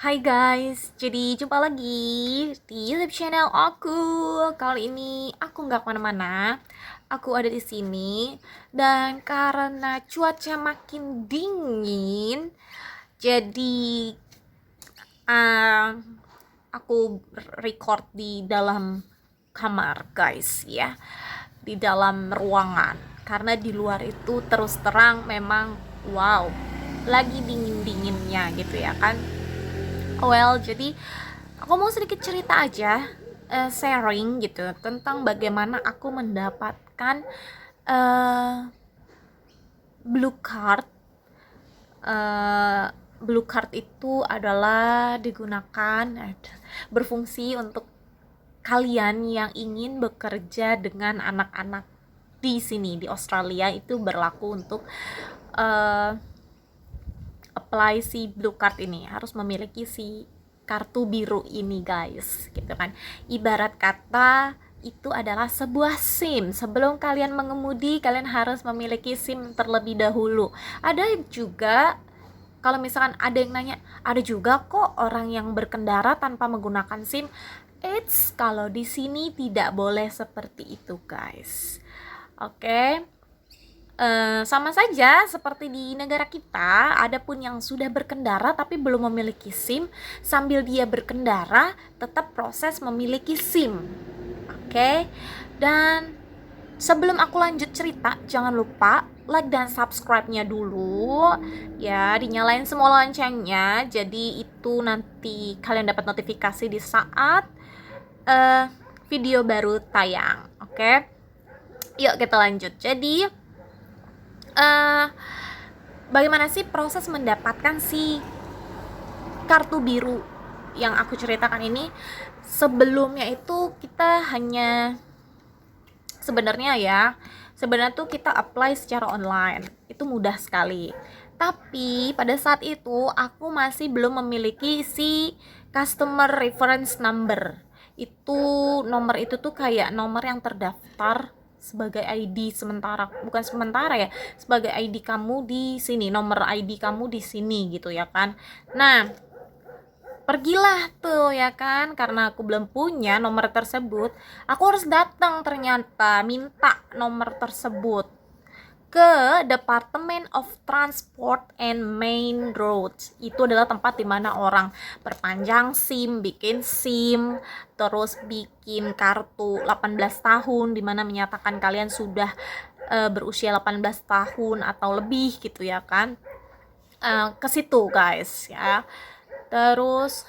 Hai guys, jadi jumpa lagi di YouTube channel aku. Kali ini aku nggak kemana-mana, aku ada di sini. Dan karena cuaca makin dingin, jadi uh, aku record di dalam kamar guys ya, di dalam ruangan. Karena di luar itu terus terang memang wow, lagi dingin-dinginnya gitu ya kan. Well, jadi aku mau sedikit cerita aja, sharing gitu tentang bagaimana aku mendapatkan uh, blue card. Uh, Blue card itu adalah digunakan berfungsi untuk kalian yang ingin bekerja dengan anak-anak di sini di Australia. Itu berlaku untuk uh, apply si blue card ini, harus memiliki si kartu biru ini guys, gitu kan. Ibarat kata itu adalah sebuah SIM. Sebelum kalian mengemudi, kalian harus memiliki SIM terlebih dahulu. Ada juga, kalau misalkan ada yang nanya, ada juga kok orang yang berkendara tanpa menggunakan SIM. Kalau di sini tidak boleh seperti itu guys. Oke. Sama saja seperti di negara kita, ada pun yang sudah berkendara tapi belum memiliki SIM, sambil dia berkendara tetap proses memiliki SIM. Oke. Dan sebelum aku lanjut cerita, jangan lupa like dan subscribe-nya dulu ya, dinyalain semua loncengnya, jadi itu nanti kalian dapat notifikasi di saat video baru tayang. Oke. Yuk kita lanjut. Jadi bagaimana sih proses mendapatkan si kartu biru yang aku ceritakan ini? Sebelumnya itu kita hanya sebenarnya tuh kita apply secara online. Itu mudah sekali. Tapi pada saat itu aku masih belum memiliki si customer reference number. Nomor itu tuh kayak nomor yang terdaftar sebagai ID sementara, bukan sementara ya, sebagai ID kamu di sini, nomor ID kamu di sini gitu ya kan. Nah, pergilah tuh ya kan, karena aku belum punya nomor tersebut, aku harus datang ternyata minta nomor tersebut ke Department of Transport and Main Roads. Itu adalah tempat di mana orang perpanjang SIM, bikin SIM, terus bikin kartu 18 tahun di mana menyatakan kalian sudah berusia 18 tahun atau lebih gitu ya kan. Ke situ guys ya. Terus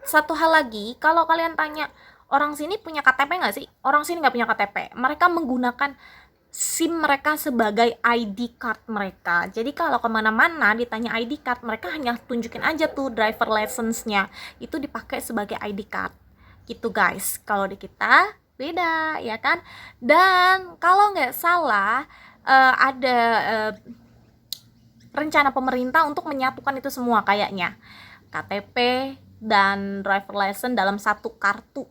satu hal lagi, kalau kalian tanya orang sini punya KTP nggak sih? Orang sini nggak punya KTP. Mereka menggunakan SIM mereka sebagai ID card mereka. Jadi kalau kemana-mana ditanya ID card, mereka hanya tunjukin aja tuh driver license-nya. Itu dipakai sebagai ID card. Gitu guys. Kalau di kita beda ya kan. Dan kalau nggak salah ada rencana pemerintah untuk menyatukan itu semua kayaknya. KTP dan driver license dalam satu kartu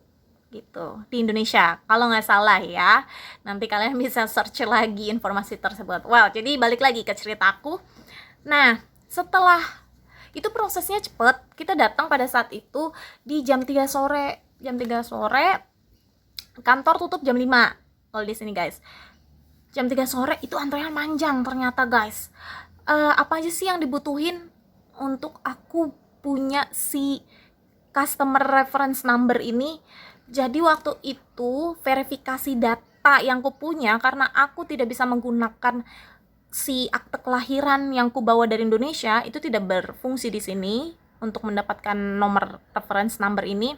gitu di Indonesia kalau nggak salah ya. Nanti kalian bisa search lagi informasi tersebut. Jadi balik lagi ke ceritaku. Nah, setelah itu prosesnya cepet. Kita datang pada saat itu di jam 3 sore. Jam 3 sore kantor tutup jam 5 kalau di sini guys. Jam 3 sore itu antrean panjang ternyata guys. Apa aja sih yang dibutuhin untuk aku punya si customer reference number ini? Jadi waktu itu verifikasi data yang ku punya, karena aku tidak bisa menggunakan si akte kelahiran yang ku bawa dari Indonesia, itu tidak berfungsi di sini untuk mendapatkan nomor reference number ini.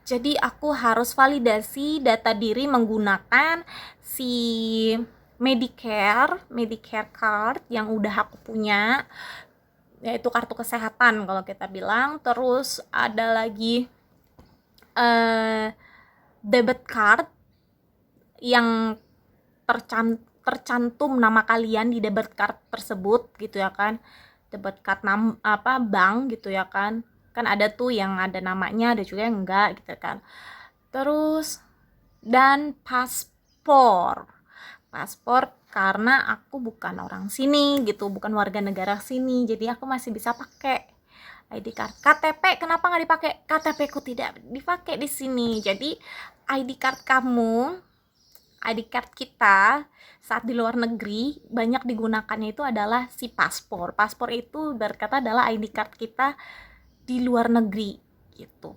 Jadi aku harus validasi data diri menggunakan si Medicare card yang udah aku punya, yaitu kartu kesehatan kalau kita bilang. Terus ada lagi debit card yang tercantum nama kalian di debit card tersebut gitu ya kan. Debit card bank gitu ya kan. Kan ada tuh yang ada namanya, ada juga yang enggak gitu kan. Terus dan paspor karena aku bukan orang sini gitu, bukan warga negara sini, jadi aku masih bisa pakai ID card. KTP kenapa nggak dipakai? KTP ku tidak dipakai di sini. Jadi ID card kamu, ID card kita saat di luar negeri banyak digunakannya itu adalah si paspor. Paspor itu berkata adalah ID card kita di luar negeri gitu.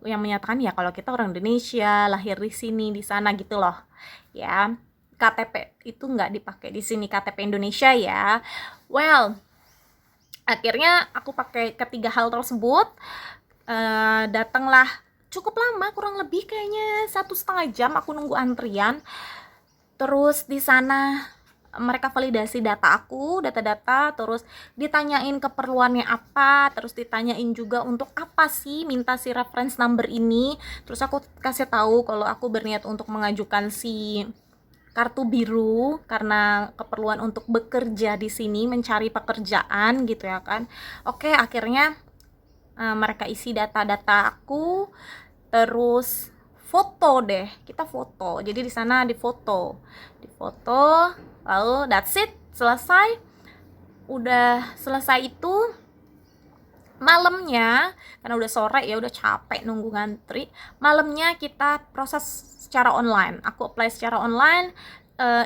Yang menyatakan ya kalau kita orang Indonesia, lahir di sini, di sana gitu loh. Ya. KTP itu nggak dipakai di sini, KTP Indonesia ya. Well, akhirnya aku pakai ketiga hal tersebut. Datanglah cukup lama, kurang lebih kayaknya 1,5 jam aku nunggu antrian. Terus di sana mereka validasi data aku, data-data, terus ditanyain keperluannya apa, terus ditanyain juga untuk apa sih minta si reference number ini. Terus aku kasih tahu kalau aku berniat untuk mengajukan si kartu biru karena keperluan untuk bekerja di sini, mencari pekerjaan gitu ya kan. Oke, akhirnya mereka isi data-data aku, terus foto deh, kita foto. Jadi di sana difoto, lalu that's it, selesai. Udah selesai itu malamnya, karena udah sore ya, udah capek nunggu ngantri. Malamnya kita proses secara online. Aku apply secara online,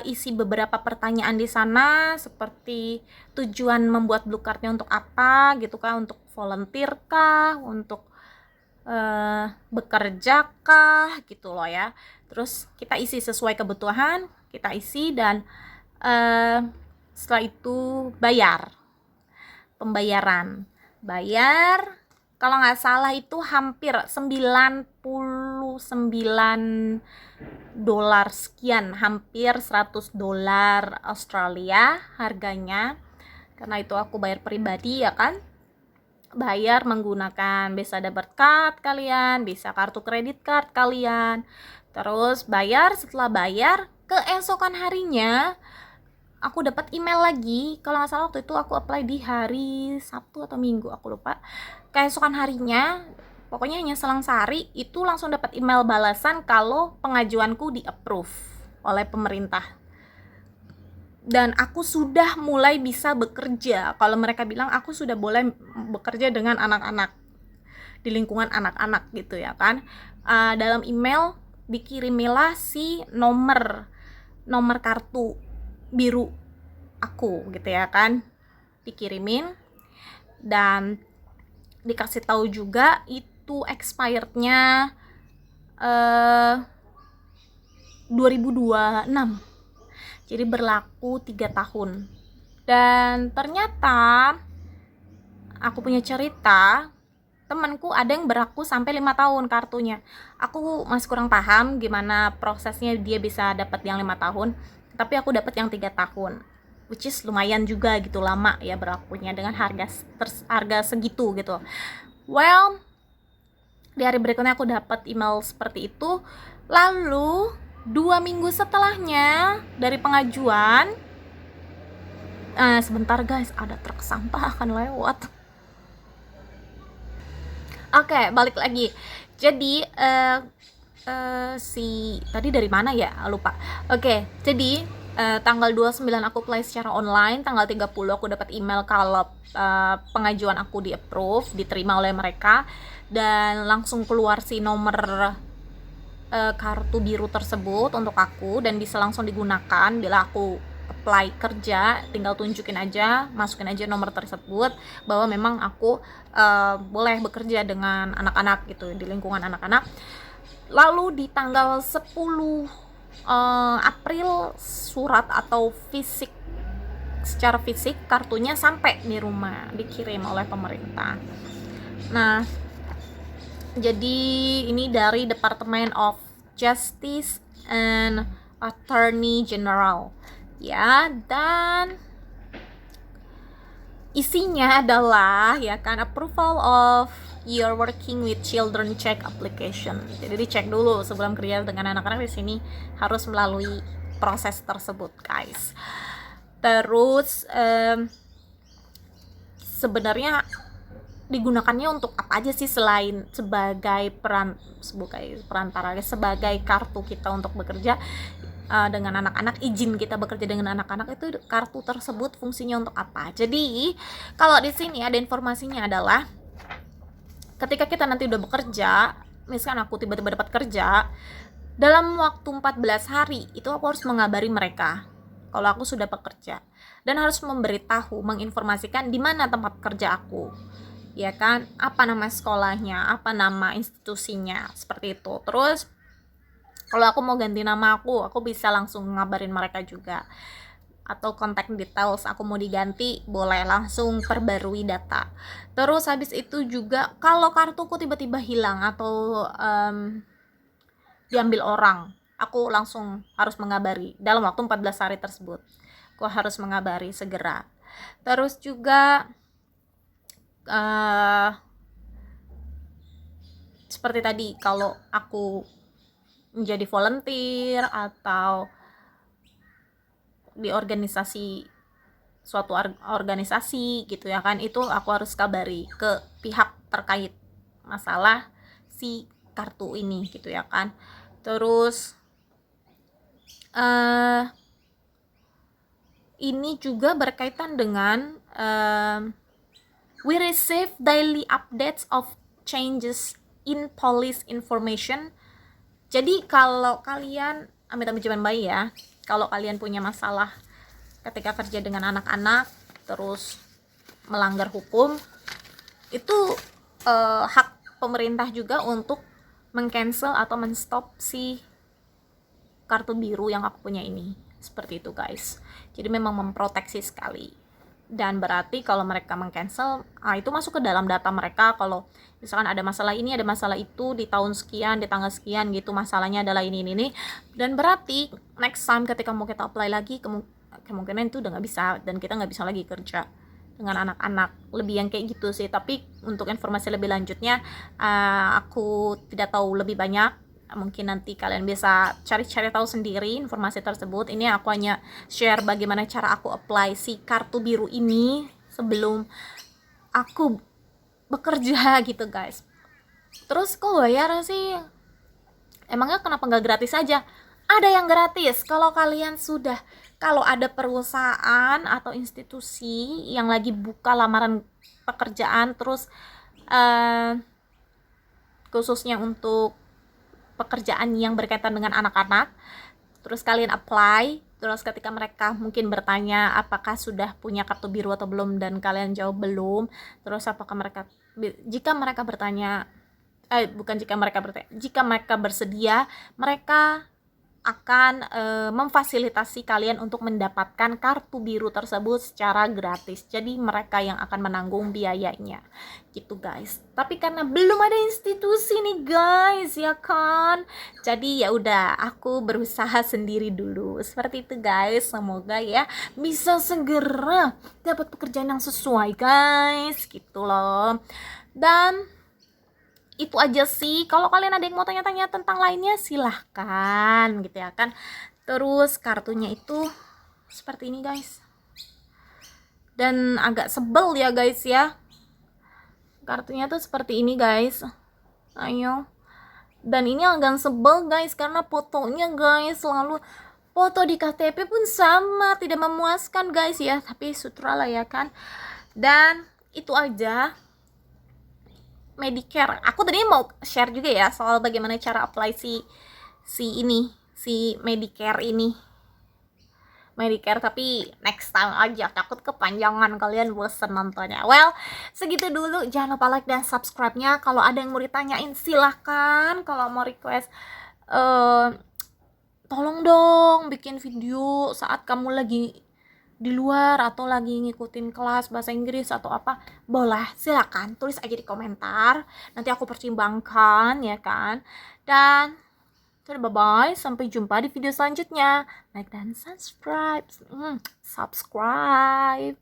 isi beberapa pertanyaan di sana seperti tujuan membuat blue cardnya untuk apa gitu kan, untuk volunteer kah, untuk bekerja kah gitu loh ya. Terus kita isi sesuai kebutuhan, kita isi dan setelah itu pembayaran kalau nggak salah itu hampir 99 dolar sekian, hampir 100 dolar Australia harganya, karena itu aku bayar pribadi ya kan. Bayar menggunakan bisa debit card kalian, bisa kartu kredit card kalian. Terus setelah bayar, keesokan harinya aku dapat email lagi. Kalau nggak salah waktu itu aku apply di hari Sabtu atau Minggu, aku lupa. Keesokan harinya, pokoknya hanya selang sehari, itu langsung dapat email balasan kalau pengajuanku di-approve oleh pemerintah. Dan aku sudah mulai bisa bekerja. Kalau mereka bilang aku sudah boleh bekerja dengan anak-anak, di lingkungan anak-anak gitu ya kan. Dalam email dikirimilah si nomor kartu biru aku gitu ya kan, dikirimin dan dikasih tahu juga itu expirednya 2026, jadi berlaku 3 tahun. Dan ternyata aku punya cerita, temanku ada yang berlaku sampai 5 tahun kartunya. Aku masih kurang paham gimana prosesnya dia bisa dapat yang 5 tahun, tapi aku dapat yang 3 tahun, which is lumayan juga gitu, lama ya berlakunya dengan harga segitu gitu. Well, di hari berikutnya aku dapat email seperti itu. Lalu 2 minggu setelahnya dari pengajuan, sebentar guys, ada truk sampah akan lewat. Oke, balik lagi. Jadi tadi dari mana ya? Lupa. Oke, jadi tanggal 29 aku apply secara online, tanggal 30 aku dapat email kalau pengajuan aku di-approve, diterima oleh mereka, dan langsung keluar si nomor kartu biru tersebut untuk aku dan bisa langsung digunakan bila aku apply kerja. Tinggal tunjukin aja, masukin aja nomor tersebut bahwa memang aku boleh bekerja dengan anak-anak gitu, di lingkungan anak-anak. Lalu di tanggal 10 April surat atau secara fisik kartunya sampai di rumah, dikirim oleh pemerintah. Nah, jadi ini dari Department of Justice and Attorney General ya, dan isinya adalah ya kan, approval of your working with children check application. Jadi dicek dulu sebelum kerja dengan anak-anak di sini harus melalui proses tersebut, guys. Terus sebenarnya digunakannya untuk apa aja sih selain sebagai perantara, sebagai kartu kita untuk bekerja dengan anak-anak, izin kita bekerja dengan anak-anak, itu kartu tersebut fungsinya untuk apa? Jadi kalau di sini ada informasinya adalah ketika kita nanti udah bekerja, misalkan aku tiba-tiba dapat kerja, dalam waktu 14 hari itu aku harus mengabari mereka kalau aku sudah bekerja, dan harus memberitahu, menginformasikan di mana tempat kerja aku, ya kan, apa nama sekolahnya, apa nama institusinya, seperti itu. Terus kalau aku mau ganti nama aku bisa langsung ngabarin mereka juga, atau contact details aku mau diganti, boleh langsung perbarui data. Terus habis itu juga kalau kartuku tiba-tiba hilang atau diambil orang, aku langsung harus mengabari dalam waktu 14 hari tersebut. Aku harus mengabari segera. Terus juga seperti tadi, kalau aku menjadi volunteer atau di organisasi, suatu organisasi gitu ya kan, itu aku harus kabari ke pihak terkait masalah si kartu ini gitu ya kan. Terus ini juga berkaitan dengan we receive daily updates of changes in police information. Jadi kalau kalian, amit-amit zaman bayi ya, kalau kalian punya masalah ketika kerja dengan anak-anak terus melanggar hukum, itu hak pemerintah juga untuk meng-cancel atau men-stop si kartu biru yang aku punya ini. Seperti itu guys, jadi memang memproteksi sekali. Dan berarti kalau mereka meng-cancel, itu masuk ke dalam data mereka, kalau misalkan ada masalah ini, ada masalah itu di tahun sekian, di tanggal sekian gitu, masalahnya adalah ini. Dan berarti next time ketika mau kita apply lagi, kemungkinan itu udah nggak bisa, dan kita nggak bisa lagi kerja dengan anak-anak, lebih yang kayak gitu sih. Tapi untuk informasi lebih lanjutnya, aku tidak tahu lebih banyak, mungkin nanti kalian bisa cari-cari tahu sendiri informasi tersebut. Ini aku hanya share bagaimana cara aku apply si kartu biru ini sebelum aku bekerja gitu guys. Terus kok bayar sih? Emangnya kenapa nggak gratis aja? Ada yang gratis kalau kalian sudah, kalau ada perusahaan atau institusi yang lagi buka lamaran pekerjaan, terus khususnya untuk pekerjaan yang berkaitan dengan anak-anak, terus kalian apply, terus ketika mereka mungkin bertanya apakah sudah punya kartu biru atau belum, dan kalian jawab belum, terus apakah mereka, jika mereka bertanya, jika mereka bersedia, mereka akan memfasilitasi kalian untuk mendapatkan kartu biru tersebut secara gratis. Jadi mereka yang akan menanggung biayanya gitu guys. Tapi karena belum ada institusi nih guys, ya kan, jadi ya udah, aku berusaha sendiri dulu. Seperti itu guys. Semoga ya bisa segera dapat pekerjaan yang sesuai guys, gitu loh. Dan itu aja sih. Kalau kalian ada yang mau tanya-tanya tentang lainnya, silahkan gitu ya kan. Terus kartunya itu seperti ini guys, dan agak sebel ya guys ya, kartunya tuh seperti ini guys. Ayo. Dan ini agak sebel guys, karena fotonya guys, selalu foto di KTP pun sama, tidak memuaskan guys ya. Tapi sutra lah ya kan. Dan itu aja Medicare. Aku tadi mau share juga ya soal bagaimana cara apply si Medicare ini. Medicare, tapi next time aja, takut kepanjangan, kalian bosen nontonnya. Well, segitu dulu. Jangan lupa like dan subscribe-nya. Kalau ada yang mau ditanyain silahkan. Kalau mau request tolong dong bikin video saat kamu lagi di luar atau lagi ngikutin kelas bahasa Inggris atau apa, boleh, silakan tulis aja di komentar, nanti aku pertimbangkan ya kan. Dan bye bye, sampai jumpa di video selanjutnya. Like dan subscribe. Subscribe.